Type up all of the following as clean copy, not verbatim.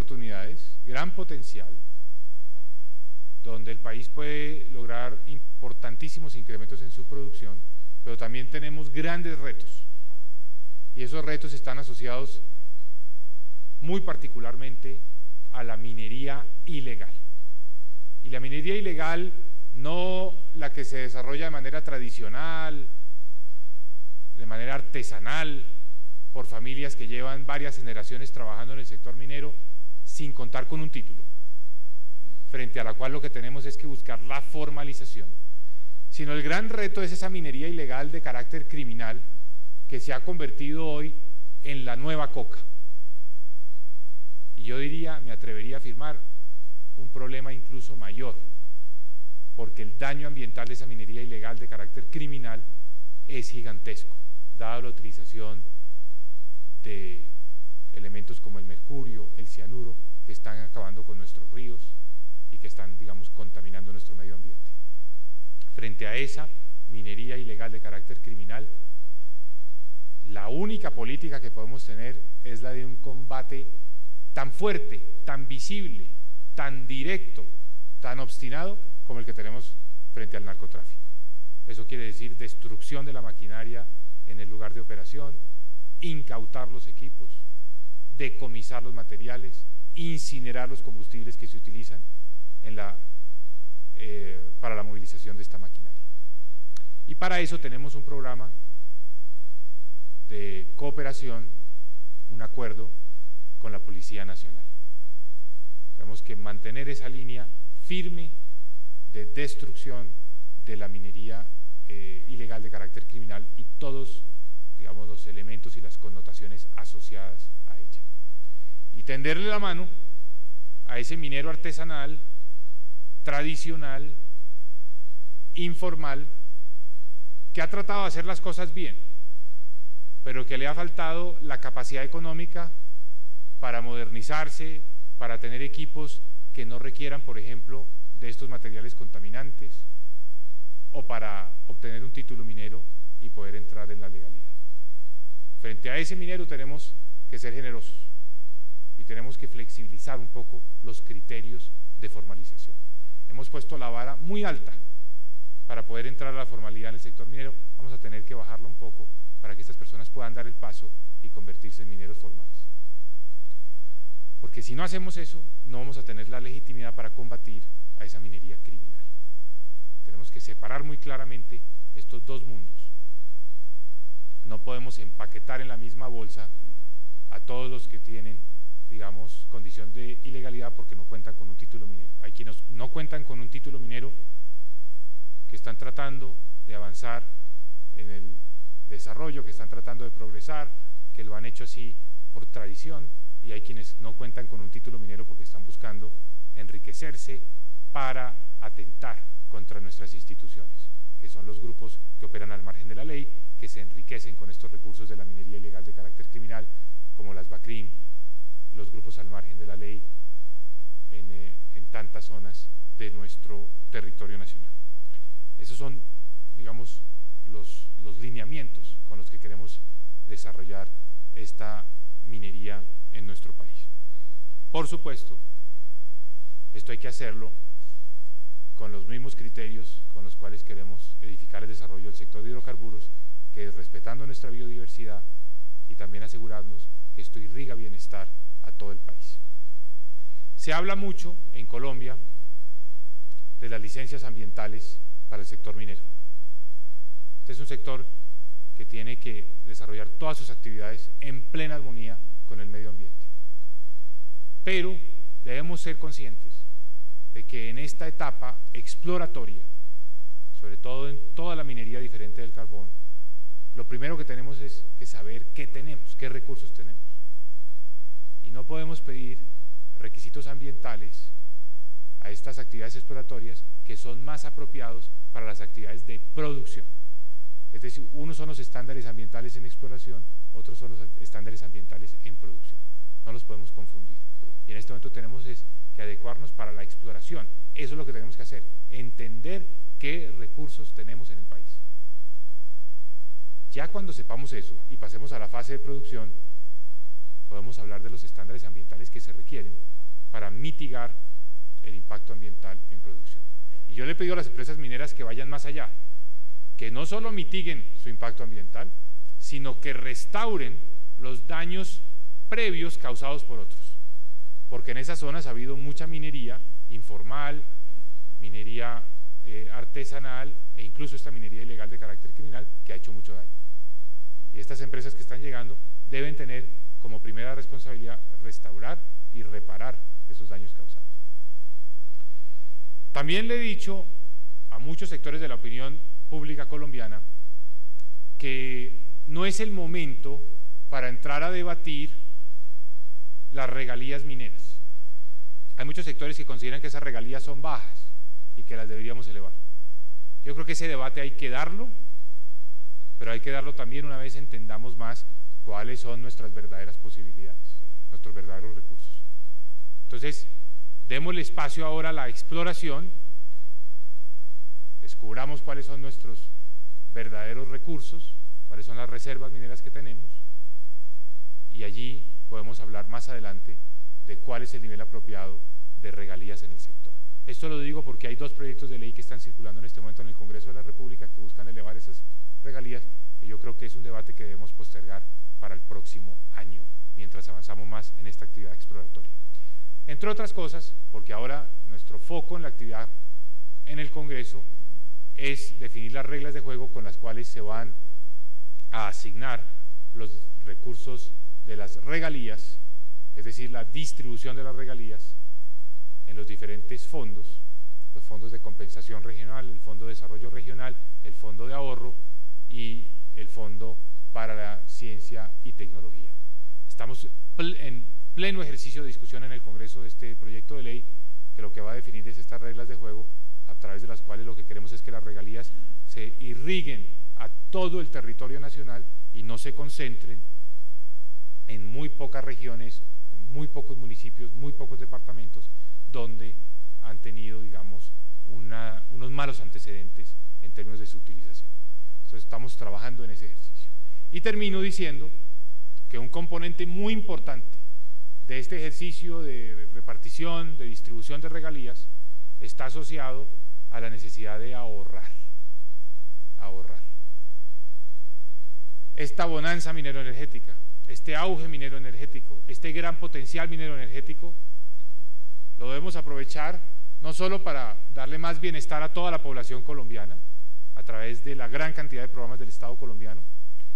oportunidades, gran potencial, donde el país puede lograr importantísimos incrementos en su producción, pero también tenemos grandes retos, y esos retos están asociados muy particularmente a la minería ilegal. Y la minería ilegal, no la que se desarrolla de manera tradicional, de manera artesanal, por familias que llevan varias generaciones trabajando en el sector minero sin contar con un título, frente a la cual lo que tenemos es que buscar la formalización, sino el gran reto es esa minería ilegal de carácter criminal que se ha convertido hoy en la nueva coca. Y yo diría, me atrevería a afirmar, un problema incluso mayor, porque el daño ambiental de esa minería ilegal de carácter criminal es gigantesco, dada la utilización de elementos como el mercurio, el cianuro, que están acabando con nuestros ríos y que están, digamos, contaminando nuestro medio ambiente. Frente a esa minería ilegal de carácter criminal, la única política que podemos tener es la de un combate tan fuerte, tan visible, tan directo, tan obstinado como el que tenemos frente al narcotráfico. Eso quiere decir destrucción de la maquinaria en el lugar de operación, incautar los equipos, decomisar los materiales, incinerar los combustibles que se utilizan para la movilización de esta maquinaria. Y para eso tenemos un programa de cooperación, un acuerdo con la Policía Nacional. Tenemos que mantener esa línea firme de destrucción de la minería ilegal de carácter criminal y todos, digamos, los elementos y las connotaciones asociadas a ella. Y tenderle la mano a ese minero artesanal, tradicional, informal, que ha tratado de hacer las cosas bien, pero que le ha faltado la capacidad económica para modernizarse, para tener equipos que no requieran, por ejemplo, de estos materiales contaminantes, o para obtener un título minero y poder entrar en la legalidad. Frente a ese minero tenemos que ser generosos y tenemos que flexibilizar un poco los criterios de formalización. Hemos puesto la vara muy alta para poder entrar a la formalidad en el sector minero. Vamos a tener que bajarla un poco para que estas personas puedan dar el paso y convertirse en mineros formales. Porque si no hacemos eso, no vamos a tener la legitimidad para combatir a esa minería criminal. Tenemos que separar muy claramente estos dos mundos. No podemos empaquetar en la misma bolsa a todos los que tienen, digamos, condición de ilegalidad porque no cuentan con un título minero. Hay quienes no cuentan con un título minero, que están tratando de avanzar en el desarrollo, que están tratando de progresar, que lo han hecho así por tradición, y hay quienes no cuentan con un título minero porque están buscando enriquecerse para atentar contra nuestras instituciones, que son los grupos que operan al margen de la ley, que se enriquecen con estos recursos de la minería ilegal de carácter criminal, como las BACRIM, los grupos al margen de la ley en tantas zonas de nuestro territorio nacional. Esos son, digamos, los lineamientos con los que queremos desarrollar esta minería en nuestro país. Por supuesto, esto hay que hacerlo con los mismos criterios con los cuales queremos edificar el desarrollo del sector de hidrocarburos, que es respetando nuestra biodiversidad y también asegurarnos que esto irriga bienestar a todo el país. Se habla mucho en Colombia de las licencias ambientales para el sector minero. Este es un sector que tiene que desarrollar todas sus actividades en plena armonía con el medio ambiente. Pero debemos ser conscientes de que en esta etapa exploratoria, sobre todo en toda la minería diferente del carbón, lo primero que tenemos es que saber qué tenemos, qué recursos tenemos. Y no podemos pedir requisitos ambientales a estas actividades exploratorias que son más apropiados para las actividades de producción. Es decir, unos son los estándares ambientales en exploración, otros son los estándares ambientales en producción. No los podemos confundir. Y en este momento tenemos que adecuarnos para la exploración. Eso es lo que tenemos que hacer, entender qué recursos tenemos en el país. Ya cuando sepamos eso y pasemos a la fase de producción, podemos hablar de los estándares ambientales que se requieren para mitigar el impacto ambiental en producción. Y yo le he pedido a las empresas mineras que vayan más allá, que no solo mitiguen su impacto ambiental, sino que restauren los daños previos causados por otros, porque en esas zonas ha habido mucha minería informal, minería artesanal e incluso esta minería ilegal de carácter criminal que ha hecho mucho daño. Y estas empresas que están llegando deben tener como primera responsabilidad restaurar y reparar esos daños causados. También le he dicho a muchos sectores de la opinión pública colombiana que no es el momento para entrar a debatir las regalías mineras. Hay muchos sectores que consideran que esas regalías son bajas y que las deberíamos elevar. Yo creo que ese debate hay que darlo, pero hay que darlo también una vez entendamos más cuáles son nuestras verdaderas posibilidades, nuestros verdaderos recursos. Entonces, démosle espacio ahora a la exploración, descubramos cuáles son nuestros verdaderos recursos, cuáles son las reservas mineras que tenemos, y allí podemos hablar más adelante de cuál es el nivel apropiado de regalías en el sector. Esto lo digo porque hay dos proyectos de ley que están circulando en este momento en el Congreso de la República que buscan elevar esas regalías, y yo creo que es un debate que debemos postergar para el próximo año, mientras avanzamos más en esta actividad exploratoria. Entre otras cosas, porque ahora nuestro foco en la actividad en el Congreso es definir las reglas de juego con las cuales se van a asignar los recursos de las regalías, es decir, la distribución de las regalías en los diferentes fondos, los fondos de compensación regional, el Fondo de Desarrollo Regional, el Fondo de Ahorro y el Fondo para la Ciencia y Tecnología. Estamos en pleno ejercicio de discusión en el Congreso de este proyecto de ley, que lo que va a definir es estas reglas de juego, a través de las cuales lo que queremos es que las regalías se irriguen a todo el territorio nacional y no se concentren en muy pocas regiones, en muy pocos municipios, muy pocos departamentos, donde han tenido, digamos, unos malos antecedentes en términos de su utilización. Entonces estamos trabajando en ese ejercicio. Y termino diciendo que un componente muy importante de este ejercicio de repartición, de distribución de regalías, está asociado a la necesidad de ahorrar. Esta bonanza minero-energética, este auge minero-energético, este gran potencial minero-energético, lo debemos aprovechar no solo para darle más bienestar a toda la población colombiana, a través de la gran cantidad de programas del Estado colombiano,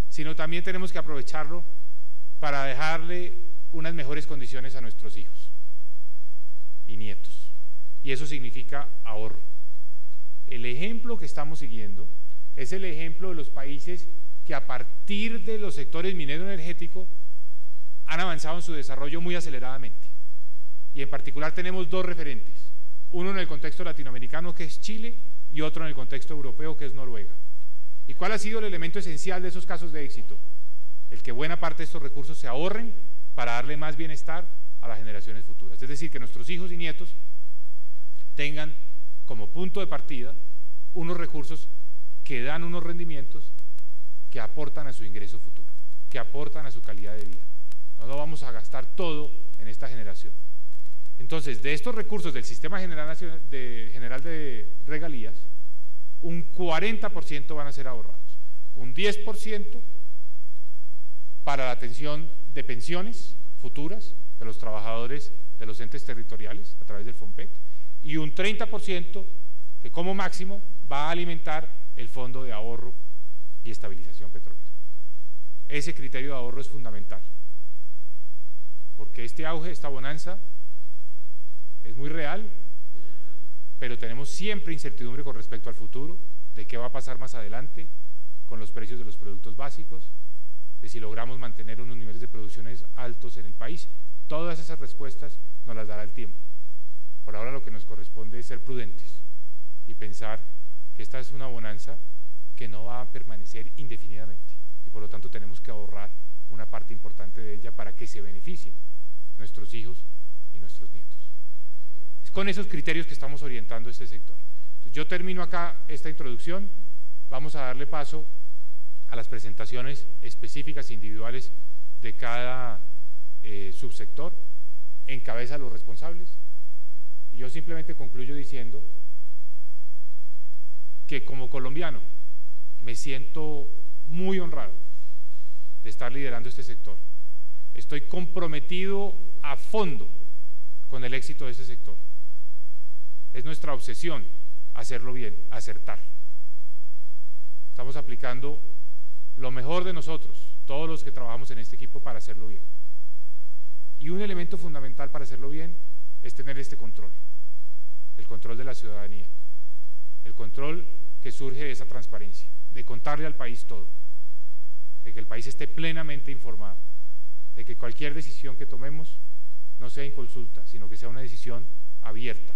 sino también tenemos que aprovecharlo para dejarle unas mejores condiciones a nuestros hijos y nietos, y eso significa ahorro. El ejemplo que estamos siguiendo es el ejemplo de los países que a partir de los sectores minero-energético han avanzado en su desarrollo muy aceleradamente, y en particular tenemos dos referentes, uno en el contexto latinoamericano que es Chile y otro en el contexto europeo que es Noruega. ¿Y cuál ha sido el elemento esencial de esos casos de éxito? El que buena parte de estos recursos se ahorren para darle más bienestar a las generaciones futuras, es decir, que nuestros hijos y nietos tengan como punto de partida unos recursos que dan unos rendimientos que aportan a su ingreso futuro, que aportan a su calidad de vida. No lo vamos a gastar todo en esta generación. Entonces, de estos recursos del Sistema General de Regalías, un 40% van a ser ahorrados, un 10% para la atención de pensiones futuras de los trabajadores de los entes territoriales a través del FOMPET, y un 30% que como máximo va a alimentar el Fondo de Ahorro y Estabilización Petrolera. Ese criterio de ahorro es fundamental, porque este auge, esta bonanza es muy real, pero tenemos siempre incertidumbre con respecto al futuro, de qué va a pasar más adelante con los precios de los productos básicos, de si logramos mantener unos niveles de producciones altos en el país. Todas esas respuestas nos las dará el tiempo. Por ahora lo que nos corresponde es ser prudentes y pensar que esta es una bonanza que no va a permanecer indefinidamente, y por lo tanto tenemos que ahorrar una parte importante de ella para que se beneficien nuestros hijos y nuestros nietos. Es con esos criterios que estamos orientando este sector. Entonces, yo termino acá esta introducción, vamos a darle paso a las presentaciones específicas individuales de cada subsector. encabeza a los responsables. Y yo simplemente concluyo diciendo que como colombiano me siento muy honrado de estar liderando este sector. Estoy comprometido a fondo con el éxito de este sector. Es nuestra obsesión hacerlo bien, acertar. Estamos aplicando lo mejor de nosotros, todos los que trabajamos en este equipo, para hacerlo bien. Y un elemento fundamental para hacerlo bien es tener este control, el control de la ciudadanía, el control que surge de esa transparencia, de contarle al país todo, de que el país esté plenamente informado, de que cualquier decisión que tomemos no sea inconsulta, sino que sea una decisión abierta.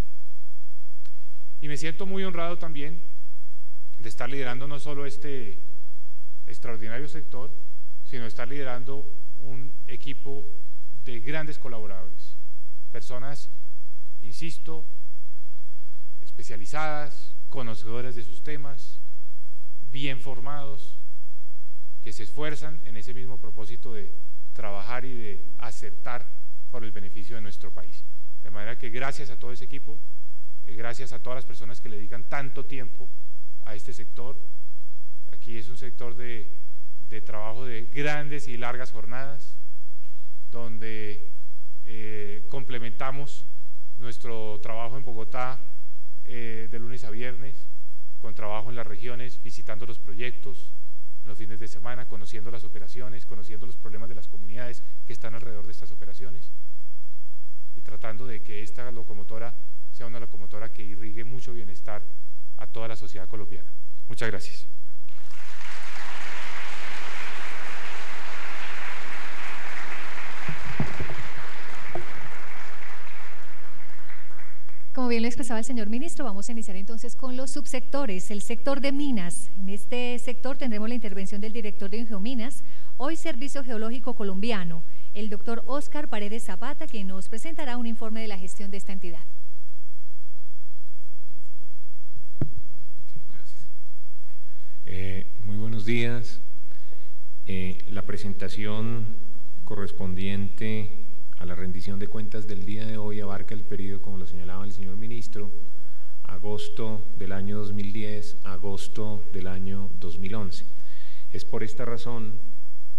Y me siento muy honrado también de estar liderando no solo este extraordinario sector, sino de estar liderando un equipo de grandes colaboradores, personas, insisto, especializadas, conocedoras de sus temas, bien formados, que se esfuerzan en ese mismo propósito de trabajar y de acertar por el beneficio de nuestro país. De manera que gracias a todo ese equipo, gracias a todas las personas que le dedican tanto tiempo a este sector. Aquí es un sector de trabajo de grandes y largas jornadas, donde complementamos nuestro trabajo en Bogotá de lunes a viernes, con trabajo en las regiones, visitando los proyectos, en los fines de semana, conociendo las operaciones, conociendo los problemas de las comunidades que están alrededor de estas operaciones, y tratando de que esta locomotora sea una locomotora que irrigue mucho bienestar a toda la sociedad colombiana. Muchas gracias. Como bien lo expresaba el señor ministro, vamos a iniciar entonces con los subsectores. El sector de minas. En este sector tendremos la intervención del director de Ingeominas, hoy Servicio Geológico Colombiano, el doctor Óscar Paredes Zapata, quien nos presentará un informe de la gestión de esta entidad. Muy buenos días. La presentación correspondiente a la rendición de cuentas del día de hoy abarca el periodo, como lo señalaba el señor ministro, agosto del año 2010 a agosto del año 2011. Es por esta razón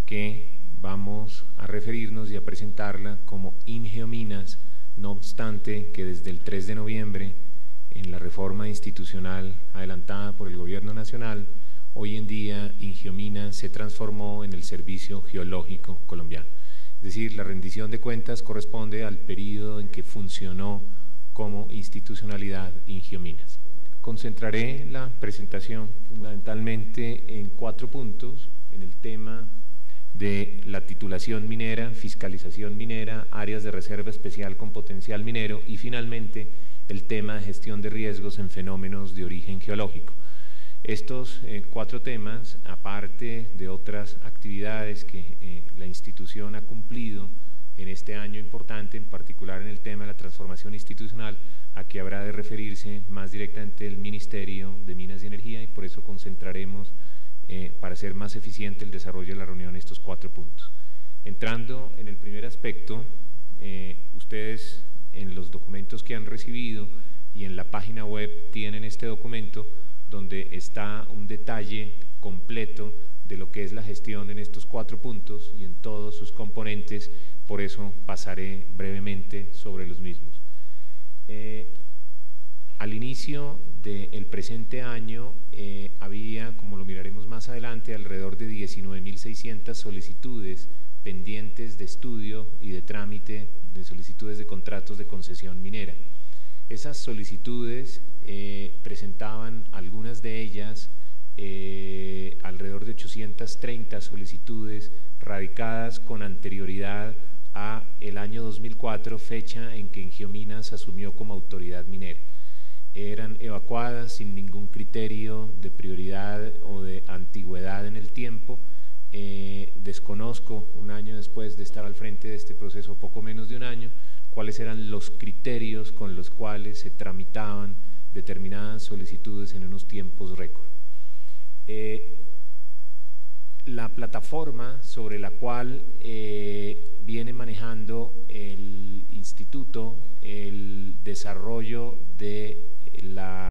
que vamos a referirnos y a presentarla como Ingeominas, no obstante que desde el 3 de noviembre, en la reforma institucional adelantada por el Gobierno Nacional, hoy en día Ingeominas se transformó en el Servicio Geológico Colombiano. Es decir, la rendición de cuentas corresponde al periodo en que funcionó como institucionalidad Ingeominas. Concentraré la presentación fundamentalmente en 4 puntos, en el tema de la titulación minera, fiscalización minera, áreas de reserva especial con potencial minero y finalmente el tema de gestión de riesgos en fenómenos de origen geológico. Estos 4 temas, aparte de otras actividades que la institución ha cumplido en este año importante, en particular en el tema de la transformación institucional, a que habrá de referirse más directamente el Ministerio de Minas y Energía, y por eso concentraremos para hacer más eficiente el desarrollo de la reunión estos 4 puntos. Entrando en el primer aspecto, ustedes en los documentos que han recibido y en la página web tienen este documento donde está un detalle completo de lo que es la gestión en estos 4 puntos y en todos sus componentes, por eso pasaré brevemente sobre los mismos. Al inicio del presente año había, como lo miraremos más adelante, alrededor de 19.600 solicitudes pendientes de estudio y de trámite de solicitudes de contratos de concesión minera. Esas solicitudes presentaban algunas de ellas alrededor de 830 solicitudes radicadas con anterioridad a el año 2004, fecha en que Ingeominas asumió como autoridad minera. Eran evacuadas sin ningún criterio de prioridad o de antigüedad en el tiempo. Desconozco, un año después de estar al frente de este proceso, poco menos de un año, cuáles eran los criterios con los cuales se tramitaban determinadas solicitudes en unos tiempos récord. la plataforma sobre la cual viene manejando el instituto el desarrollo de